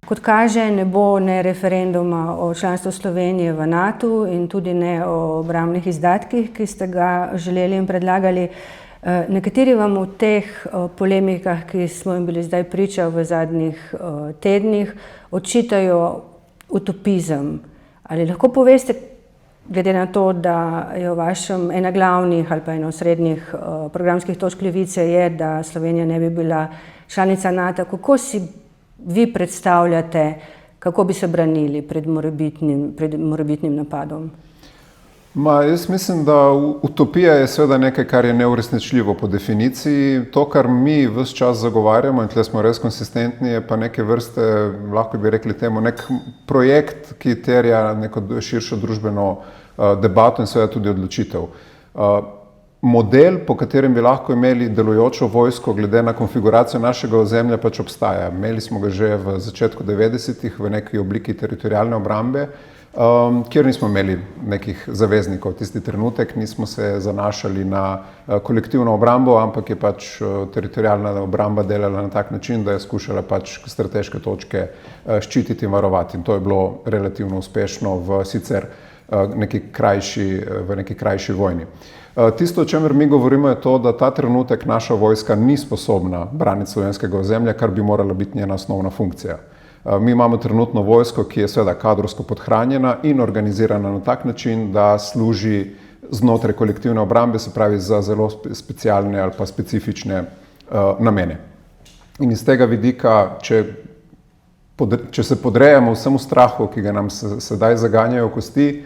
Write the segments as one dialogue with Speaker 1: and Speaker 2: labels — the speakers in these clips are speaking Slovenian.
Speaker 1: Kot kaže, ne bo ne referenduma o članstvu Slovenije v NATO in tudi ne o obrambnih izdatkih, ki ste ga želeli in predlagali. Nekateri vam v teh polemikah, ki smo jim bili zdaj priča v zadnjih tednih, očitajo utopizem. Ali lahko poveste, glede na to, da je v vašem ena glavnih ali pa ena osrednjih programskih točk Levice je, da Slovenija ne bi bila članica NATO, kako si vi predstavljate, kako bi se branili pred morebitnim napadom?
Speaker 2: Jaz mislim, da utopija je seveda nekaj, kar je neuresničljivo po definiciji. To, kar mi ves čas zagovarjamo, in tle smo res konsistentni, je pa neke vrste, lahko bi rekli temu, nek projekt, ki terja neko širšo družbeno debato in seveda tudi odločitev. Model, po katerem bi lahko imeli delujočo vojsko, glede na konfiguracijo našega ozemlja, pač obstaja. Imeli smo ga že v začetku 90-ih v neki obliki teritorialne obrambe, kjer nismo imeli nekih zaveznikov. Tisti trenutek nismo se zanašali na kolektivno obrambo, ampak je pač teritorialna obramba delala na tak način, da je skušala pač strateške točke ščititi in varovati. In to je bilo relativno uspešno v sicer neki krajši vojni. Tisto, o čemer mi govorimo, je to, da ta trenutek naša vojska ni sposobna braniti slovenskega ozemlja, kar bi morala biti njena osnovna funkcija. Mi imamo trenutno vojsko, ki je seveda kadrovsko podhranjena in organizirana na tak način, da služi znotraj kolektivne obrambe, se pravi za zelo specialne ali pa specifične namene. In iz tega vidika, če se podrejamo vsemu strahu, ki ga nam sedaj zaganjajo kosti,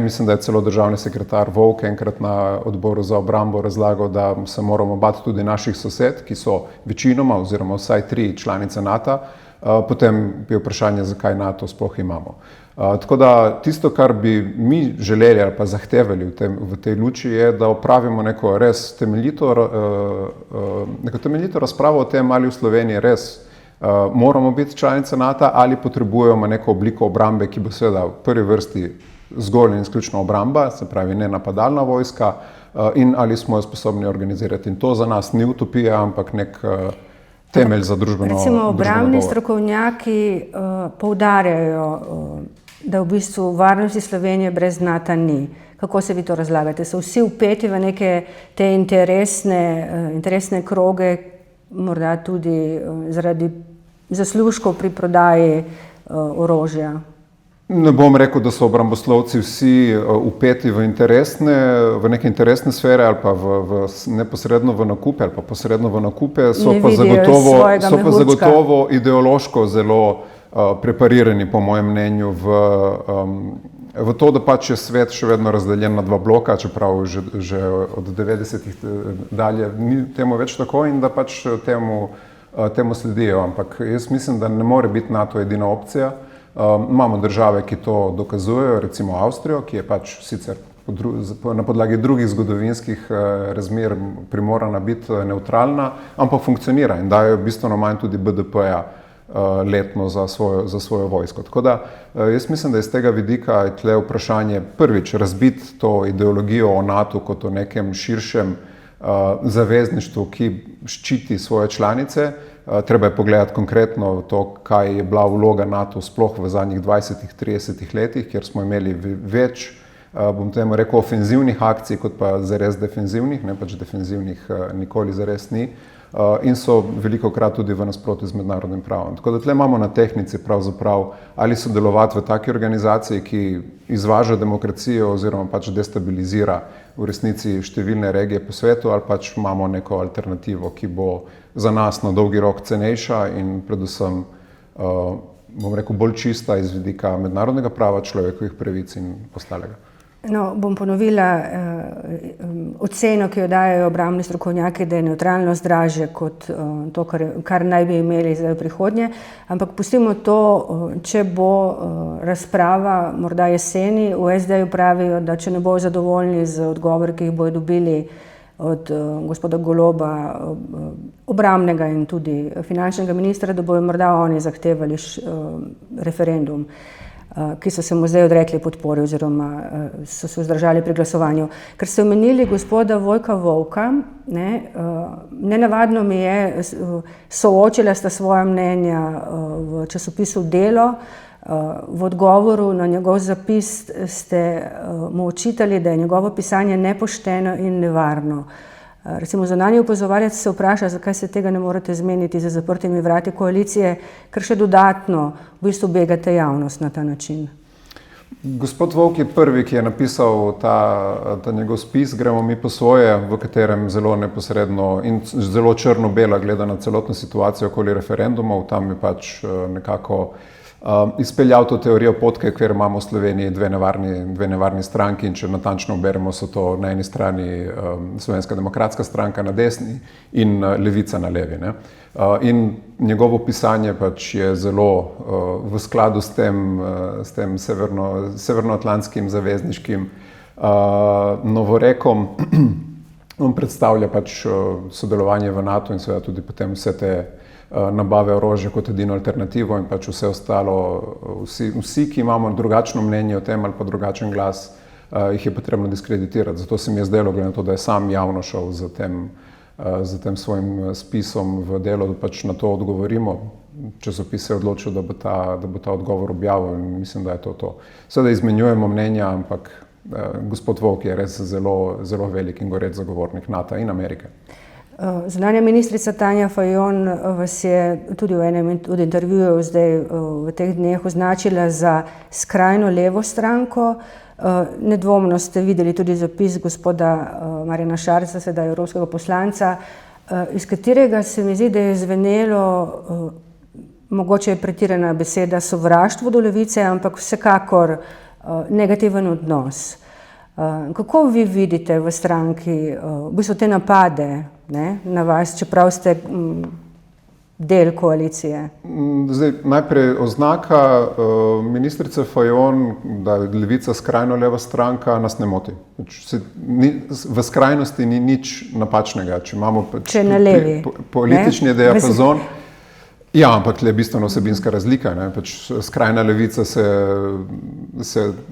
Speaker 2: mislim, da je celo državni sekretar Volk enkrat na odboru za obrambo razlagal, da se moramo bati tudi naših sosed, ki so večinoma oziroma vsaj 3 članice NATO, potem je vprašanje, zakaj NATO sploh imamo. Tako da tisto, kar bi mi želeli ali pa zahtevali v tej luči, je, da opravimo neko res temeljito razpravo o tem, ali v Sloveniji res moramo biti članica NATO ali potrebujemo neko obliko obrambe, ki bo seveda v prvi vrsti zgolj in izključno obramba, se pravi ne napadalna vojska, in ali smo jo sposobni organizirati. In to za nas ni utopija, ampak nek temelj za družbeno govor.
Speaker 1: Recimo obrambni strokovnjaki poudarjajo, da v bistvu varnosti Slovenije brez NATO ni. Kako se vi to razlagate? So vsi vpeti v neke te interesne kroge, morda tudi zaradi zaslužkov pri prodaji orožja?
Speaker 2: Ne bom rekel, da so obramboslovci vsi vpeti v neke interesne sfere ali pa neposredno v nakupe ali pa posredno v nakupe, so pa zagotovo ideološko zelo preparirani, po mojem mnenju, v to, da pač je svet še vedno razdeljen na 2 bloka, čeprav že od 90-ih dalje ni temu več tako in da pač temu sledijo. Ampak jaz mislim, da ne more biti NATO edina opcija. Imamo države, ki to dokazujejo, recimo Avstrijo, ki je pač sicer na podlagi drugih zgodovinskih razmer primorana biti nevtralna, ampak funkcionira in dajo bistveno manj tudi BDP-ja letno za svojo vojsko. Tako da jaz mislim, da iz tega vidika je tle vprašanje prvič razbiti to ideologijo o NATO kot o nekem širšem zavezništvu, ki ščiti svoje članice. Treba je pogledati konkretno to, kaj je bila vloga NATO sploh v zadnjih 20-30 letih, kjer smo imeli več, bom temu rekel, ofenzivnih akcij, kot pa zares defenzivnih, ne pač defenzivnih nikoli zares ni, in so velikokrat tudi v nasprotju z mednarodnim pravom. Tako da tle imamo na tehnici pravzaprav ali sodelovati v taki organizaciji, ki izvaža demokracijo oziroma pač destabilizira v resnici številne regije po svetu, ali pač imamo neko alternativo, ki bo za nas na dolgi rok cenejša in predvsem, bom rekel, bolj čista iz vidika mednarodnega prava, človekovih pravic in ostalega.
Speaker 1: No, bom ponovila oceno, ki jo dajejo obrambni strokovnjaki, da je nevtralnost dražje kot to, kar naj bi imeli zdaj v prihodnje. Ampak pustimo to, če bo razprava morda jeseni, v SD-ju pravijo, da če ne bojo zadovoljni z odgovori, ki jih bojo dobili od gospoda Goloba, obrambnega in tudi finančnega ministra, da bojo morda oni zahtevali referendum. ki so se mu zdaj odrekli podpori oziroma so se vzdržali pri glasovanju. Ker ste omenili gospoda Vojka Volka, nenavadno mi je, soočila sta svoja mnenja v časopisu Delo. V odgovoru na njegov zapis ste mu očitali, da je njegovo pisanje nepošteno in nevarno. Recimo zunanji opazovalec se vpraša, zakaj se tega ne morete zmeniti za zaprtimi vrati koalicije, ker še dodatno v bistvu begate javnost na ta način.
Speaker 2: Gospod Volk je prvi, ki je napisal ta njegov spis Gremo mi po svoje, v katerem zelo neposredno in zelo črno-bela gleda na celotno situacijo okoli referendumov. Tam je pač nekako izpeljal to teorijo potke, ker imamo v Sloveniji dve nevarni stranki in če natančno beremo, so to na eni strani Slovenska demokratska stranka na desni in Levica na levi. Ne? In njegovo pisanje pač je zelo v skladu s tem severnoatlantskim zavezniškim novorekom. On predstavlja pač sodelovanje v NATO in seveda tudi potem vse te nabave orožja kot edino alternativo in pač vse ostalo, vsi, ki imamo drugačno mnenje o tem ali pa drugačen glas, jih je potrebno diskreditirati. Zato se mi je zdelo, glede na to, da je sam javno šel z tem svojim spisom v Delo, da pač na to odgovorimo. Časopis se je odločil, da bo ta odgovor objavil in mislim, da je to. Seveda izmenjujemo mnenja, ampak gospod Volk je res zelo velik in goreč zagovornik NATO in Amerike.
Speaker 1: Zunanja ministrica Tanja Fajon vas je tudi v enem od intervjujev zdaj v teh dneh označila za skrajno levo stranko. Nedvomno ste videli tudi zapis gospoda Marjana Šarca, sedaj evropskega poslanca, iz katerega se mi zdi, da je zvenelo, mogoče je pretirana beseda, sovraštvo do levice, ampak vsekakor negativen odnos. Kako vi vidite v stranki v bistvu te napade na vas, čeprav ste del koalicije?
Speaker 2: Zdaj, najprej oznaka ministrice Fajon, da je Levica skrajno leva stranka, nas ne moti. V skrajnosti ni nič napačnega. Če imamo
Speaker 1: na levi,
Speaker 2: politični diapazon. Ja, ampak je bistveno vsebinska razlika. Pač skrajna levica se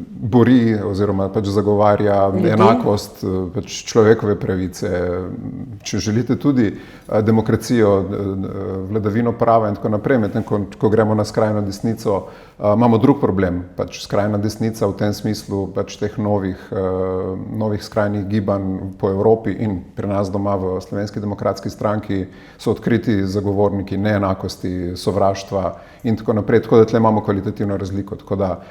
Speaker 2: bori oziroma pač zagovarja enakost, pač človekove pravice, če želite tudi demokracijo, vladavino prava in tako naprej. Medtem ko gremo na skrajno desnico, imamo drug problem. Pač skrajna desnica v tem smislu pač teh novih skrajnih gibanj po Evropi in pri nas doma v Slovenski demokratski stranki so odkriti zagovorniki neenakosti, sovraštva in tako naprej, tako da tle imamo kvalitativno razliko. Tako da,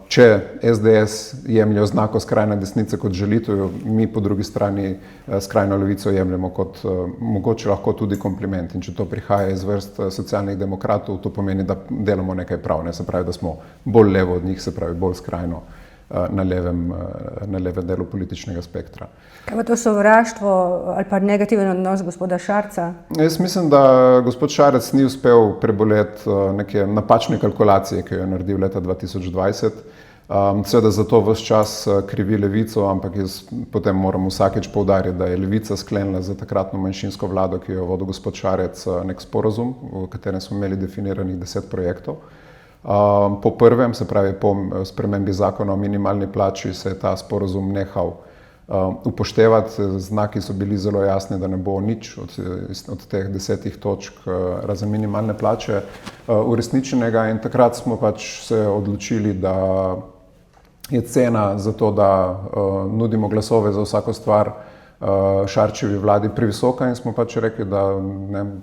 Speaker 2: če SDS jemlje oznako skrajna desnica kot želitev, mi po drugi strani skrajno levico jemljemo kot mogoče lahko tudi kompliment. In če to prihaja iz vrst socialnih demokratov, to pomeni, da delamo nekaj prav, se pravi, da smo bolj levo od njih, se pravi, bolj skrajno na levem delu političnega spektra.
Speaker 1: Kaj pa to sovraštvo ali pa negativen odnos gospoda Šarca?
Speaker 2: Jaz mislim, da gospod Šarec ni uspel preboleti neke napačne kalkulacije, ki jo je naredil leta 2020. Seveda zato ves čas krivi levico, ampak jaz potem moram vsakeč poudariti, da je levica sklenila za takratno manjšinsko vlado, ki jo je vodil gospod Šarec, nek sporazum, v katerem smo imeli definiranih 10 projektov. Po prvem, se pravi po spremembi zakona o minimalni plači, se je ta sporazum nehal upoštevati. Znaki so bili zelo jasni, da ne bo nič od teh 10 točk razen minimalne plače uresničenega in takrat smo pač se odločili, da je cena za to, da nudimo glasove za vsako stvar Šarčevi vladi previsoka in smo pač rekli, da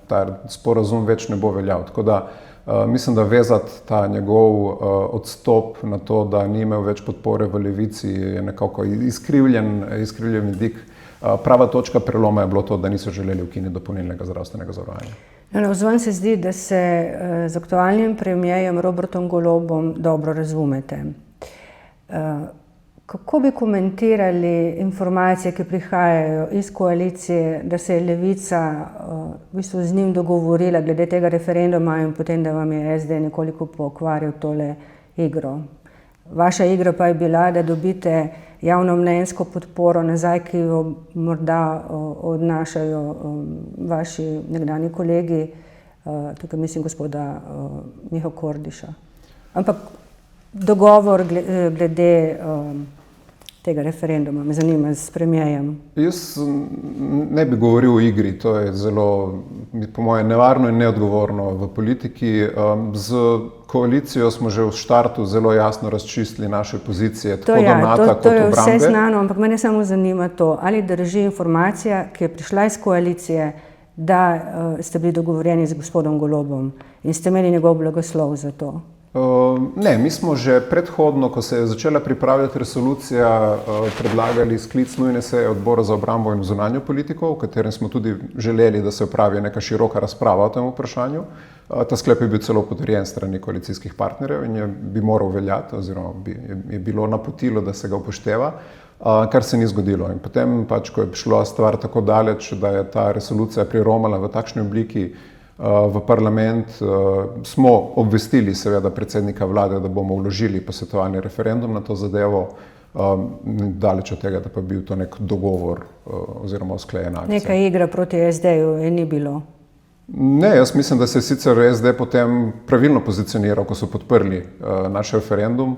Speaker 2: ta sporazum več ne bo veljal. Tako da mislim, da vezati ta njegov odstop na to, da ni imel več podpore v levici, je nekako izkrivljen vidik. Prava točka preloma je bilo to, da niso želeli ukiniti dopolnilnega zdravstvenega zavarovanja.
Speaker 1: Navzven se zdi, da se z aktualnim premierjem Robertom Golobom dobro razumete. Kako bi komentirali informacije, ki prihajajo iz koalicije, da se je levica v bistvu z njim dogovorila glede tega referenduma in potem, da vam je SD nekoliko pokvaril tole igro? Vaša igra pa je bila, da dobite javnomnenjsko podporo nazaj, ki jo morda odnašajo vaši nekdanji kolegi, tukaj mislim gospoda Miho Kordiša. Ampak dogovor glede tega referenduma? Me zanima s premierjem.
Speaker 2: Jaz ne bi govoril o igri, to je zelo, po mojem, nevarno in neodgovorno v politiki. Z koalicijo smo že v štartu zelo jasno razčistili naše pozicije, tako do NATO kot obrambe.
Speaker 1: To je vse znano, ampak mene samo zanima to, ali drži informacija, ki je prišla iz koalicije, da ste bili dogovorjeni z gospodom Golobom in ste imeli njegov blagoslov za to.
Speaker 2: Ne, mi smo že predhodno, ko se je začela pripravljati resolucija, predlagali sklic nujne seje odbora za obrambo in zunanjo politiko, v katerem smo tudi želeli, da se opravi neka široka razprava o tem vprašanju. Ta sklep je bil celo potrjen strani koalicijskih partnerjev in bi moral veljati, oziroma je bilo napotilo, da se ga upošteva, kar se ni zgodilo. In potem, ko je šla stvar tako daleč, da je ta resolucija priromala v takšni obliki v parlament, smo obvestili seveda predsednika vlade, da bomo vložili posvetovalni referendum na to zadevo, daleč od tega, da pa bil to nek dogovor oziroma usklajena akcija.
Speaker 1: Neka igra proti SD-ju je ni bilo?
Speaker 2: Ne, jaz mislim, da se je sicer SD potem pravilno pozicioniral, ko so podprli naš referendum,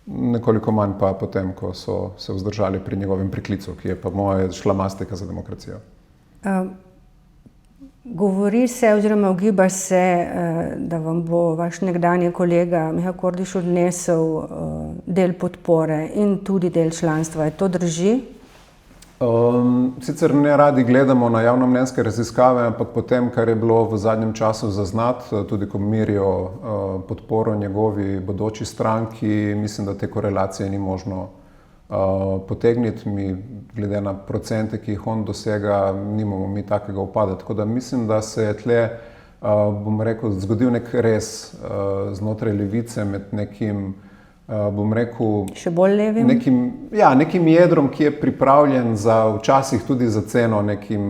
Speaker 2: nekoliko manj pa potem, ko so se vzdržali pri njegovem priklicu, ki je pa moja šlamastika za demokracijo.
Speaker 1: Govori se oziroma ugiba se, da vam bo vaš nekdanji kolega Miha Kordiš odnesel del podpore in tudi del članstva. To drži?
Speaker 2: Sicer ne radi gledamo na javnomnenjske raziskave, ampak potem, kar je bilo v zadnjem času zaznati, tudi ko merijo podporo njegovi bodoči stranki, mislim, da te korelacije ni možno potegniti. Mi, glede na procente, ki jih on dosega, nimamo mi takega upada. Tako da mislim, da se je tle, bom rekel, zgodil nek res znotraj levice med nekim, bom rekel,
Speaker 1: še bolj levim?
Speaker 2: Nekim jedrom, ki je pripravljen včasih tudi za ceno nekim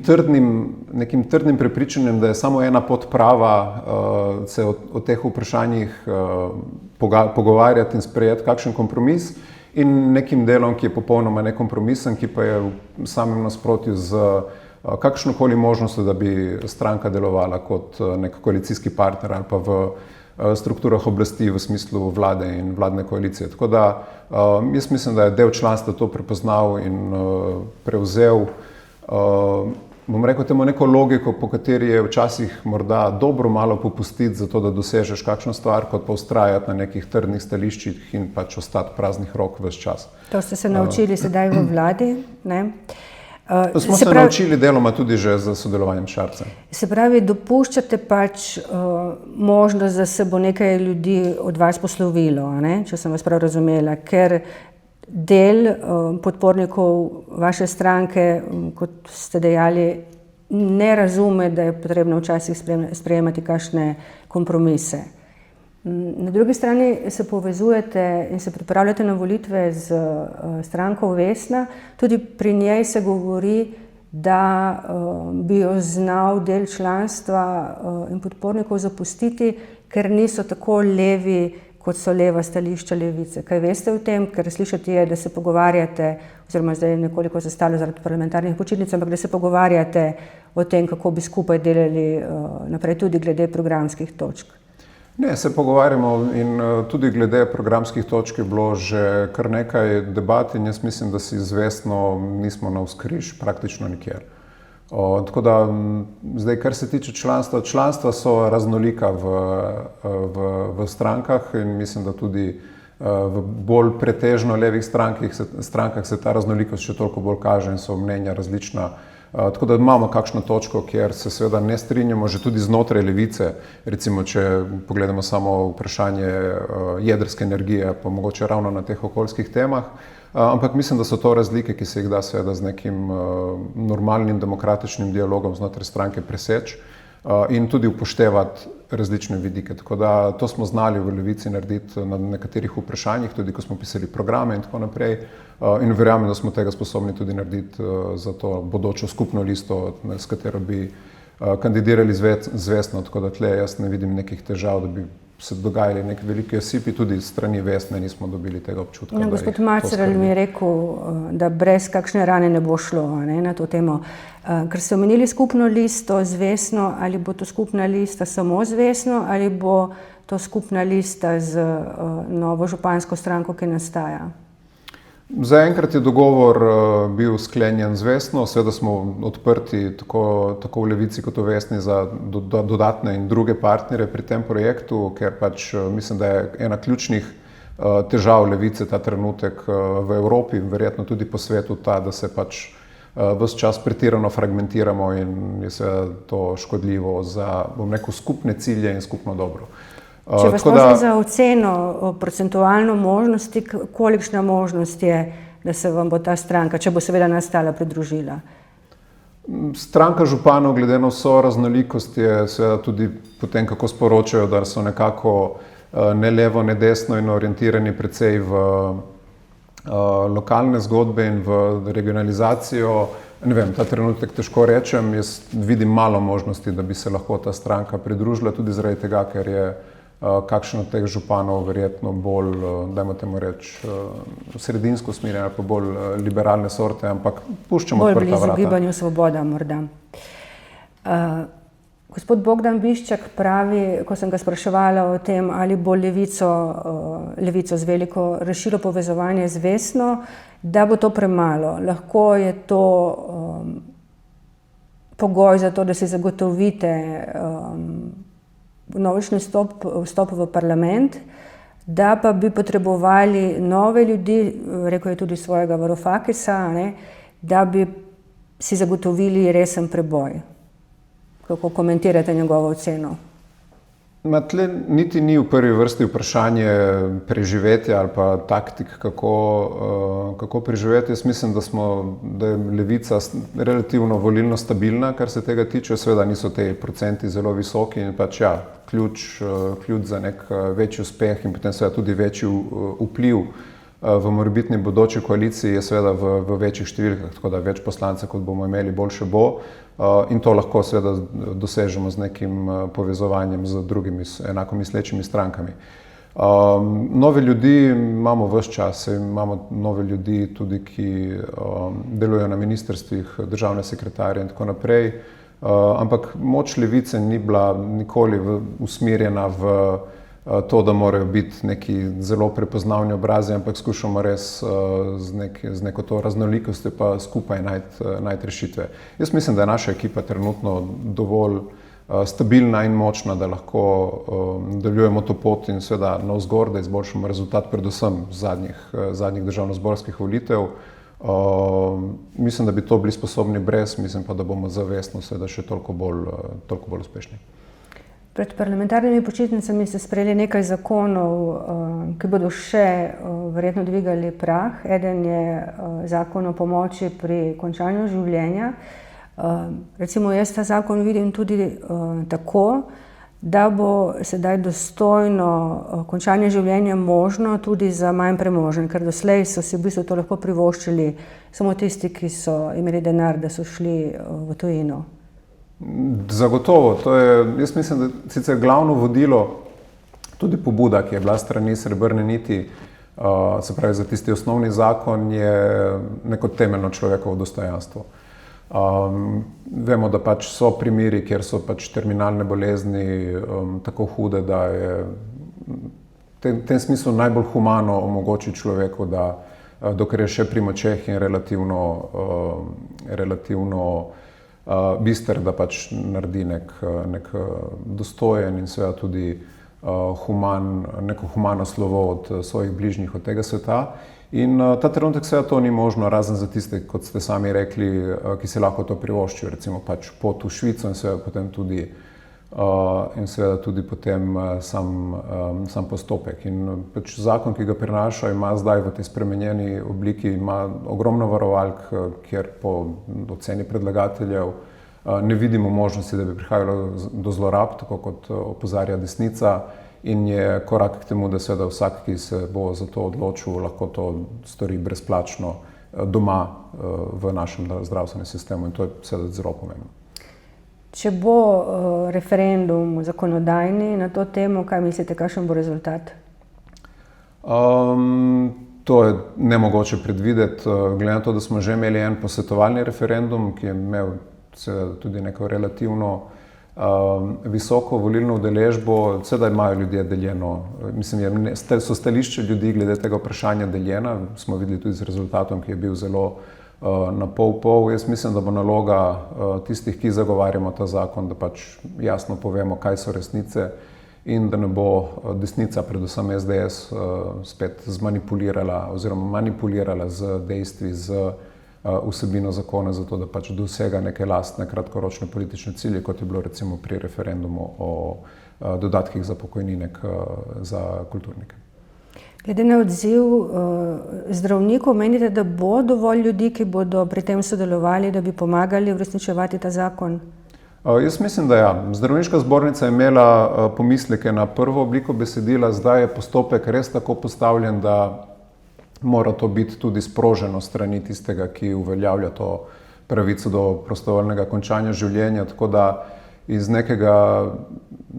Speaker 2: trdnim prepričanjem, da je samo ena pot prava, se o teh vprašanjih pogovarjati in sprejeti kakšen kompromis, in nekim delom, ki je popolnoma nekompromisen, ki pa je v samem nasprotju z kakšnokoli možnostjo, da bi stranka delovala kot nek koalicijski partner ali pa v strukturah oblasti v smislu vlade in vladne koalicije. Tako da jaz mislim, da je del članstva to prepoznal in prevzel, bom rekel, temu neko logiko, po kateri je včasih morda dobro malo popustiti za to, da dosežeš kakšno stvar, kot pa vztrajati na nekih trdnih stališčih in pač ostati praznih rok ves čas.
Speaker 1: To ste se naučili sedaj v vladi, ne?
Speaker 2: Smo se naučili deloma tudi že z sodelovanjem s Šarcem.
Speaker 1: Se pravi, dopuščate pač možnost, da se bo nekaj ljudi od vas poslovilo, ne? Če sem vas prav razumela, ker del podpornikov vaše stranke, kot ste dejali, ne razume, da je potrebno včasih sprejemati kakšne kompromise. Na drugi strani se povezujete in se pripravljate na volitve z stranko Vesna. Tudi pri njej se govori, da bi jo znal del članstva in podpornikov zapustiti, ker niso tako levi, kot so leva stališča levice. Kaj veste o tem? Ker slišati je, da se pogovarjate, oziroma zdaj je nekoliko zastalo zaradi parlamentarnih počitnic, ampak da se pogovarjate o tem, kako bi skupaj delali naprej tudi glede programskih točk.
Speaker 2: Ne, se pogovarjamo in tudi glede programskih točk je bilo že kar nekaj debat in jaz mislim, da si zvestno nismo navzkriž praktično nikjer. Tako da zdaj, kar se tiče članstva so raznolika v strankah in mislim, da tudi v bolj pretežno levih strankah se ta raznolikost še toliko bolj kaže in so mnenja različna. Tako da imamo kakšno točko, kjer se seveda ne strinjamo, že tudi znotraj levice, recimo, če pogledamo samo vprašanje jedrske energije, pa mogoče ravno na teh okoljskih temah, ampak mislim, da so to razlike, ki se jih da seveda z nekim normalnim demokratičnim dialogom znotraj stranke preseči in tudi upoštevati različne vidike. Tako da to smo znali v levici narediti na nekaterih vprašanjih, tudi ko smo pisali programe in tako naprej. In verjamem, da smo tega sposobni tudi narediti za to bodočo skupno listo, s katero bi kandidirali zvestno. Tako da tle jaz ne vidim nekih težav, da bi se dogajali neki veliki osipi, tudi strani Vesne nismo dobili tega občutka.
Speaker 1: Gospod Macerl mi je rekel, da brez kakšne rane ne bo šlo, na to temo. Ker ste omenili skupno listo z Vesno, ali bo to skupna lista samo z Vesno, ali bo to skupna lista z novo župansko stranko, ki nastaja?
Speaker 2: Zaenkrat je dogovor bil sklenjen z Vesno, seveda smo odprti tako v Levici kot v Vesni za dodatne in druge partnere pri tem projektu, ker pač mislim, da je ena ključnih težav Levice ta trenutek v Evropi in verjetno tudi po svetu ta, da se pač ves čas pretirano fragmentiramo in je seveda to škodljivo za, bom rekel, skupne cilje in skupno dobro.
Speaker 1: Če vas prosim za oceno procentualno možnosti, kolikšna možnost je, da se vam bo ta stranka, če bo seveda nastala, pridružila?
Speaker 2: Stranka županov, glede na vso raznolikost, je seveda tudi potem, kako sporočajo, da so nekako ne levo, ne desno in orientirani precej v lokalne zgodbe in v regionalizacijo. Ne vem, ta trenutek težko rečem, jaz vidim malo možnosti, da bi se lahko ta stranka pridružila, tudi zaradi tega, ker je kakšen od teh županov verjetno bolj, dajmo temu reči, sredinsko usmerjen ali pa bolj liberalne sorte, ampak puščamo odprta vrata.
Speaker 1: Bolj blizu Gibanju Svoboda morda. Gospod Bogdan Biščak pravi, ko sem ga spraševala o tem, ali bo Levico z veliko rešilo povezovanje z Vesno, da bo to premalo. Lahko je to pogoj za to, da si zagotovite vnovični vstop v parlament, da pa bi potrebovali nove ljudi, rekel je tudi svojega Varoufakisa, da bi si zagotovili resen preboj. Kako komentirate njegovo oceno?
Speaker 2: Tle niti ni v prvi vrsti vprašanje preživetja ali pa taktik, kako preživeti. Jaz mislim, da je Levica relativno volilno stabilna, kar se tega tiče. Seveda niso te procenti zelo visoki in pač ja, ključ za nek večji uspeh in potem seveda tudi večji vpliv v morebitni bodoči koaliciji je seveda v večjih številkah, tako da več poslancev, kot bomo imeli, boljše bo. In to lahko seveda dosežemo z nekim povezovanjem z drugimi enako mislečimi strankami. Nove ljudi imamo ves čas, imamo nove ljudi tudi, ki delujejo na ministrstvih, državne sekretarje in tako naprej, ampak moč Levice ni bila nikoli usmerjena v to, da morajo biti neki zelo prepoznavni obrazi, ampak skušamo res z neko to raznolikostjo pa skupaj najti rešitve. Jaz mislim, da je naša ekipa trenutno dovolj stabilna in močna, da lahko nadaljujemo to pot in seveda navzgor, da izboljšamo rezultat predvsem zadnjih državnozborskih volitev. Mislim, da bi to bili sposobni brez, mislim pa, da bomo zavestno seveda še toliko bolj uspešni.
Speaker 1: Pred parlamentarnimi počitnicami ste sprejeli nekaj zakonov, ki bodo še verjetno dvigali prah. Eden je zakon o pomoči pri končanju življenja. Recimo jaz ta zakon vidim tudi tako, da bo sedaj dostojno končanje življenja možno tudi za manj premožen, ker doslej so si v bistvu to lahko privoščili samo tisti, ki so imeli denar, da so šli v tujino.
Speaker 2: Zagotovo, to je, jaz mislim, da sicer glavno vodilo, tudi pobuda, ki je bila strani Srebrne niti, se pravi za tisti osnovni zakon, je neko temeljno človekovo dostojanstvo. Vemo, da pač so primeri, kjer so pač terminalne bolezni tako hude, da je v tem smislu najbolj humano omogočiti človeku, da dokler je še pri močeh in relativno bister, da pač naredi nek dostojen in seveda tudi neko humano slovo od svojih bližnjih, od tega sveta. In ta trenutek seveda to ni možno, razen za tiste, kot ste sami rekli, ki si lahko to privoščijo, recimo pač pot v Švico in seveda tudi potem sam postopek. In pač zakon, ki ga prinaša, ima zdaj v tej spremenjeni obliki, ima ogromno varovalk, kjer po oceni predlagateljev ne vidimo možnosti, da bi prihajalo do zlorab, tako kot opozarja desnica, in je korak k temu, da seveda vsak, ki se bo za to odločil, lahko to stori brezplačno doma v našem zdravstvenem sistemu in to je seveda zelo pomembno.
Speaker 1: če bo referendum zakonodajni na to temo, kaj mislite, kakšen bo rezultat?
Speaker 2: To je nemogoče predvideti, glede na to, da smo že imeli en posvetovalni referendum, ki je imel tudi neko relativno visoko volilno udeležbo, seveda imajo ljudje deljeno, mislim, so stališče ljudi glede tega vprašanja deljena, smo videli tudi z rezultatom, ki je bil zelo na pol. Jaz mislim, da bo naloga tistih, ki zagovarjamo ta zakon, da pač jasno povemo, kaj so resnice in da ne bo desnica, predvsem SDS, spet zmanipulirala oziroma manipulirala z dejstvi, z vsebino zakona, zato da pač dosega neke lastne kratkoročne politične cilje, kot je bilo recimo pri referendumu o dodatkih za pokojnine za kulturnike.
Speaker 1: Glede na odziv zdravnikov, menite, da bo dovolj ljudi, ki bodo pri tem sodelovali, da bi pomagali uresničevati ta zakon?
Speaker 2: Jaz mislim, da ja. Zdravniška zbornica je imela pomisleke na prvo obliko besedila, zdaj je postopek res tako postavljen, da mora to biti tudi sproženo strani tistega, ki uveljavlja to pravico do prostovoljnega končanja življenja, tako da iz nekega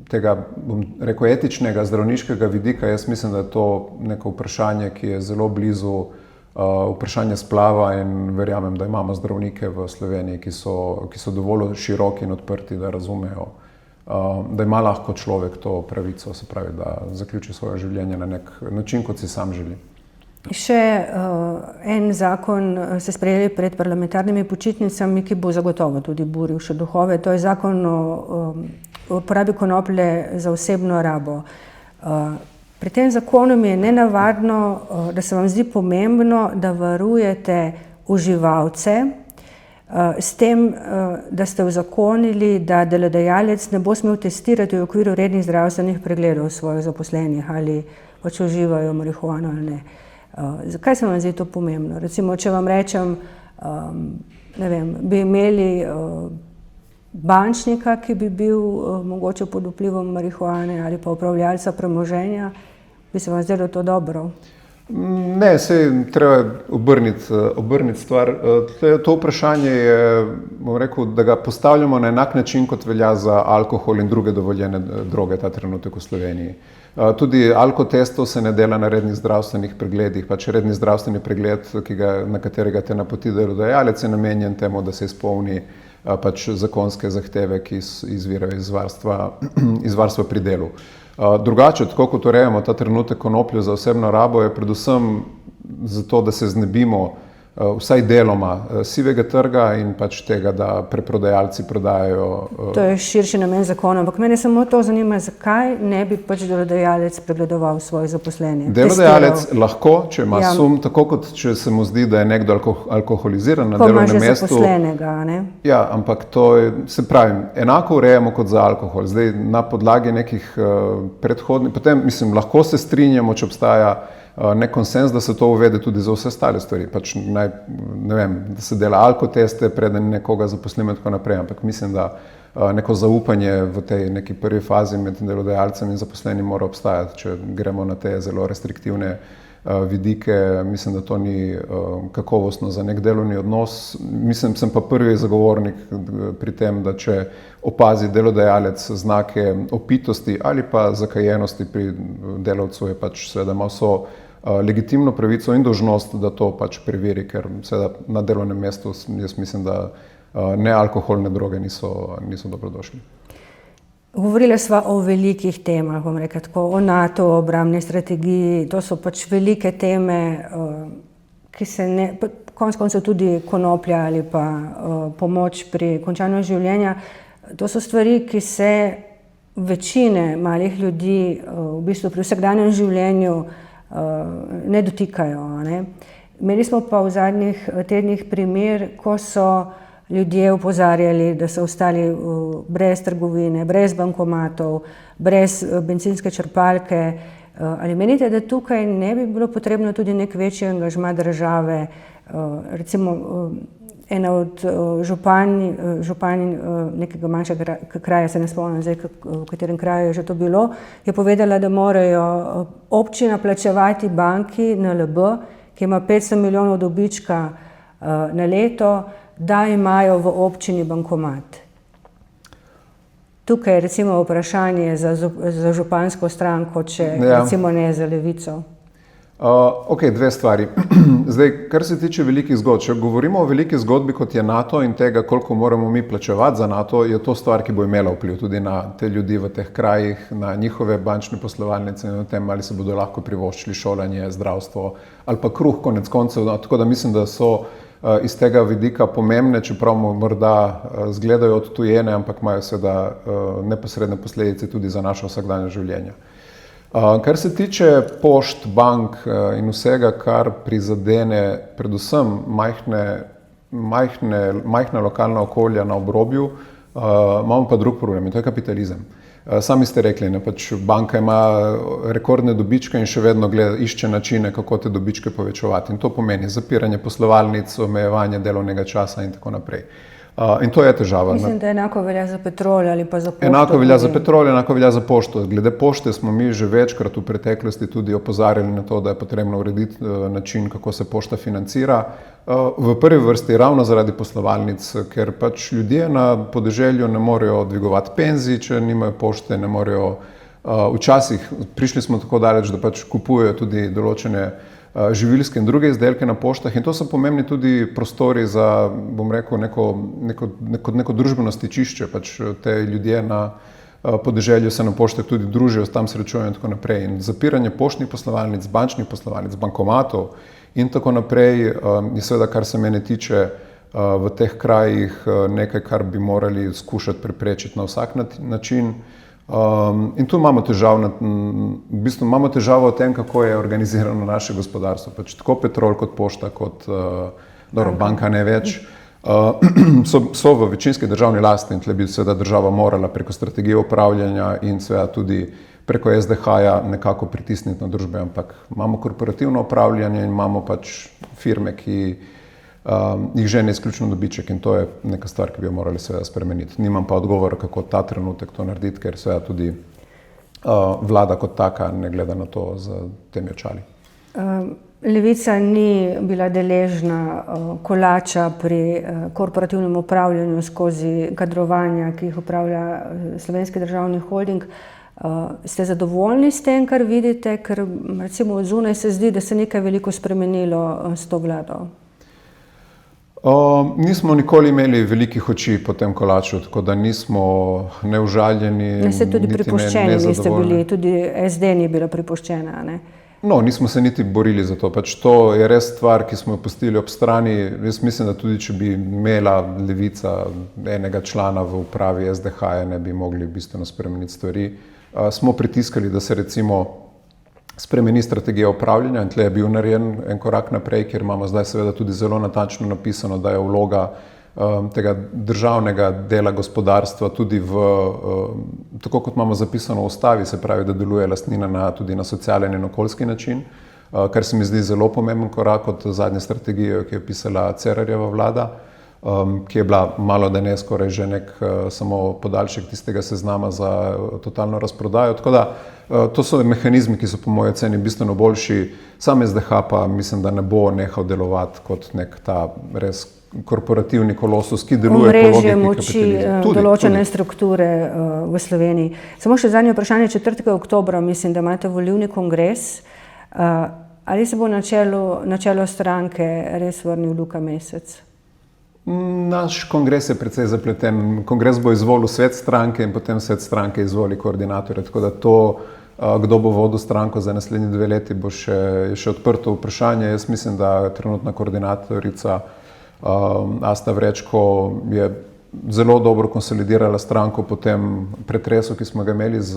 Speaker 2: tega, bom rekel, etičnega zdravniškega vidika, jaz mislim, da je to neko vprašanje, ki je zelo blizu vprašanje splava in verjamem, da imamo zdravnike v Sloveniji, ki so dovolj široki in odprti, da razumejo, da ima lahko človek to pravico, se pravi, da zaključi svoje življenje na nek način, kot si sam želi.
Speaker 1: Še en zakon ste sprejeli pred parlamentarnimi počitnicami, ki bo zagotovo tudi buril še duhove. To je zakon o uporabi konoplje za osebno rabo. Pri tem zakonu mi je nenavadno, da se vam zdi pomembno, da varujete uživalce, s tem, da ste uzakonili, da delodajalec ne bo smel testirati v okviru rednih zdravstvenih pregledov svojih zaposlenih, ali pač uživajo marihuano ali ne. Zakaj se vam zdi to pomembno? Recimo, če vam rečem, ne vem, bi imeli bančnika, ki bi bil mogoče pod vplivom marihuane ali pa upravljalca premoženja, bi se vam zdelo to dobro?
Speaker 2: Ne, sej treba obrniti stvar. To vprašanje je, bom rekel, da ga postavljamo na enak način, kot velja za alkohol in druge dovoljene droge ta trenutek v Sloveniji. Tudi alkotestov se ne dela na rednih zdravstvenih pregledih, pač redni zdravstveni pregled, na katerega te napoti delodajalec, je namenjen temu, da se izpolni pač zakonske zahteve, ki izvirajo iz varstva pri delu. Drugače, tako kot urejamo ta trenutek konopljo za osebno rabo, je predvsem zato, da se znebimo vsaj deloma sivega trga in pač tega, da preprodajalci prodajajo.
Speaker 1: To je širši namen zakona, ampak mene samo to zanima, zakaj ne bi pač delodajalec pregledoval svoje zaposlenje?
Speaker 2: Delodajalec lahko, če ima sum, tako kot če se mu zdi, da je nekdo alkoholiziran na delovnem mestu.
Speaker 1: Ko ima že zaposlenega, ne?
Speaker 2: Ja, ampak to je, se pravi, enako urejamo kot za alkohol. Zdaj, na podlagi nekih predhodnih, potem, mislim, lahko se strinjamo, če obstaja nek konsens, da se to uvede tudi za vse ostale stvari. Pač ne vem, da se dela alkoteste, preden nekoga zaposlimo in tako naprej, ampak mislim, da neko zaupanje v tej neki prvi fazi med delodajalcem in zaposlenim mora obstajati. Če gremo na te zelo restriktivne vidike, mislim, da to ni kakovostno za nek delovni odnos. Mislim, sem pa prvi zagovornik pri tem, da če opazi delodajalec znake opitosti ali pa zakajenosti pri delavcu, je pač seveda ima vso legitimno pravico in dolžnost, da to pač preveri, ker seveda na delovnem mestu jaz mislim, da nealkoholne droge niso dobrodošli.
Speaker 1: Govorila sva o velikih temah, bom rekla tako, o NATO, o obrambni strategiji, to so pač velike teme, ki se ne, konec koncev tudi konoplja ali pa pomoč pri končanju življenja, to so stvari, ki se večine malih ljudi v bistvu pri vsakdanjem življenju ne dotikajo. Ne? Imeli smo pa v zadnjih tednih primer, ko so ljudje opozarjali, da so ostali brez trgovine, brez bankomatov, brez bencinske črpalke. Ali menite, da tukaj ne bi bilo potrebno tudi nek večji angažma države? Recimo, ena od županj nekega manjšega kraja, se ne spomnim zdaj, v katerem kraju je že to bilo, je povedala, da morajo občina plačevati banki NLB, ki ima 500 milijonov dobička na leto, da imajo v občini bankomat. tukaj recimo vprašanje za župansko stranko, če recimo ne za Levico?
Speaker 2: Ok, dve stvari. Zdaj, kar se tiče velikih zgodb, če govorimo o veliki zgodbi, kot je NATO in tega, koliko moramo mi plačevati za NATO, je to stvar, ki bo imela vpliv tudi na te ljudi v teh krajih, na njihove bančne poslovalnice in na tem, ali se bodo lahko privoščili šolanje, zdravstvo ali pa kruh konec koncev. Tako da mislim, da so iz tega vidika pomembne, čeprav morda zgledajo odtujene, ampak imajo seveda neposredne posledice tudi za naše vsakdanje življenje. Kar se tiče pošt, bank in vsega, kar prizadene predvsem majhna lokalna okolja na obrobju, imamo pa drug problem in to je kapitalizem. Sami ste rekli, pač banka ima rekordne dobičke in še vedno išče načine, kako te dobičke povečevati. In to pomeni zapiranje poslovalnic, omejevanje delovnega časa in tako naprej. In to je težava.
Speaker 1: Mislim, da enako velja za Petrol ali pa za pošto.
Speaker 2: Enako velja za Petrol, enako velja za pošto. Glede pošte smo mi že večkrat v preteklosti tudi opozarjali na to, da je potrebno urediti način, kako se pošta financira. V prvi vrsti ravno zaradi poslovalnic, ker pač ljudje na podeželju ne morejo dvigovati penzij, če nimajo pošte, ne morejo. Včasih prišli smo tako daleč, da pač kupujejo tudi določene živilske in druge izdelke na poštah in to so pomembni tudi prostori za, bom rekel, neko družbeno stičišče, pač te ljudje na podeželju se na poštah tudi družijo, tam srečujejo in tako naprej. In zapiranje poštnih poslovalnic, bančnih poslovalnic, bankomatov in tako naprej je seveda, kar se mene tiče, v teh krajih nekaj, kar bi morali skušati preprečiti na vsak način. In tu imamo težavo v tem, kako je organizirano naše gospodarstvo. Pač tako Petrol kot pošta, kot banka ne več, so v večinski državni lasti in tle bi seveda država morala preko strategije upravljanja in seveda tudi preko SDH-ja nekako pritisniti na družbe, ampak imamo korporativno upravljanje in imamo pač firme, ki jih žene izključno dobiček in to je neka stvar, ki bi jo morali seveda spremeniti. Nimam pa odgovora, kako ta trenutek to narediti, ker seveda tudi vlada kot taka ne gleda na to z temi očali.
Speaker 1: Levica ni bila deležna kolača pri korporativnem upravljanju skozi kadrovanja, ki jih upravlja Slovenski državni holding. Ste zadovoljni s tem, kar vidite, ker recimo od zunaj se zdi, da se nekaj veliko spremenilo s to vlado?
Speaker 2: Nismo nikoli imeli velikih oči po tem kolaču, tako da nismo neužaljeni,
Speaker 1: niti tudi pripuščeni niste bili, tudi SD ni bila pripuščena, ne?
Speaker 2: No, nismo se niti borili za to, pač to je res stvar, ki smo jo pustili ob strani. Jaz mislim, da tudi če bi imela Levica enega člana v upravi SDH-ja, ne bi mogli bistveno spremeniti stvari. Smo pritiskali, da se recimo spremeni strategija upravljanja in tle je bil narejen en korak naprej, ker imamo zdaj seveda tudi zelo natančno napisano, da je vloga tega državnega dela gospodarstva tudi tako kot imamo zapisano v ustavi, se pravi, da deluje lastnina tudi na socialen in okoljski način, kar se mi zdi zelo pomemben korak od zadnje strategije, ki je pisala Cerarjeva vlada, ki je bila malo da ne skoraj že nek samo podaljšek tistega seznama za totalno razprodajo. Tako da to so mehanizmi, ki so po moji oceni bistveno boljši. Sam SDH pa mislim, da ne bo nehal delovati kot nek ta res korporativni kolosus, ki deluje po logiki kapitalizma.
Speaker 1: Določene strukture v Sloveniji. Samo še zadnje vprašanje, 4. oktobra mislim, da imate volilni kongres. Ali se bo na čelo stranke res vrnil Luka Mesec?
Speaker 2: Naš kongres je precej zapleten. Kongres bo izvolil svet stranke in potem svet stranke izvoli koordinatorje. Tako da to, kdo bo vodil stranko za naslednji 2 leti, bo še odprto vprašanje. Jaz mislim, da trenutna koordinatorica Asta Vrečko je zelo dobro konsolidirala stranko po tem pretresu, ki smo ga imeli z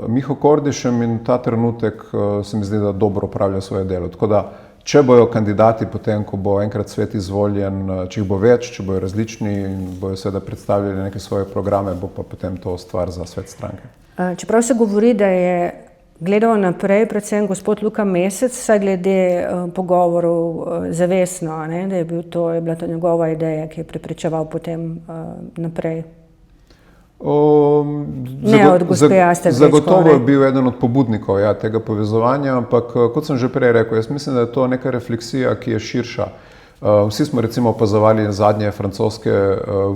Speaker 2: Miho Kordišem in ta trenutek se mi zdi, da dobro opravlja svoje delo. Tako da če bojo kandidati potem, ko bo enkrat svet izvoljen, če jih bo več, če bojo različni in bojo seveda predstavljali neke svoje programe, bo pa potem to stvar za svet stranke.
Speaker 1: Čeprav se govori, da je gledal naprej predvsem gospod Luka Mesec, vsaj glede pogovorov zavestno, ne? Da je bila to njegova ideja, ki je prepričeval potem naprej.
Speaker 2: Zagotovo je bil eden od pobudnikov tega povezovanja, ampak kot sem že prej rekel, jaz mislim, da je to neka refleksija, ki je širša. Vsi smo recimo opazovali zadnje francoske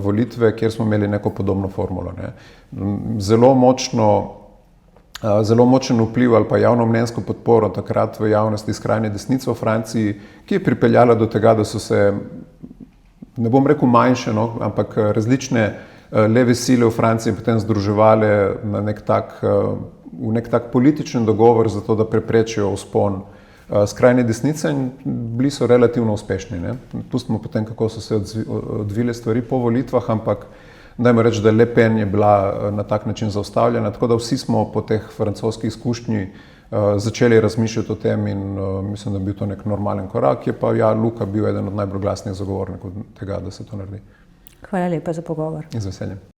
Speaker 2: volitve, kjer smo imeli neko podobno formulo. Ne. Zelo močen vpliv ali pa javnomnenjsko podporo takrat v javnosti skrajne desnice v Franciji, ki je pripeljala do tega, da so se, ne bom rekel manjše, no, ampak različne leve sile v Franciji potem združevale na v nek tak političen dogovor za to, da preprečijo vzpon skrajne desnice in bili so relativno uspešni. Ne. Pustimo potem, kako so se odvile stvari po volitvah, ampak dajmo reči, da Le Pen je bila na tak način zaustavljena, tako da vsi smo po teh francoskih izkušnji začeli razmišljati o tem in mislim, da je bil to nek normalen korak, je pa Luka bil eden od najbolj glasnih zagovornikov tega, da se to naredi.
Speaker 1: Hvala lepa za pogovor.
Speaker 2: Z veseljem.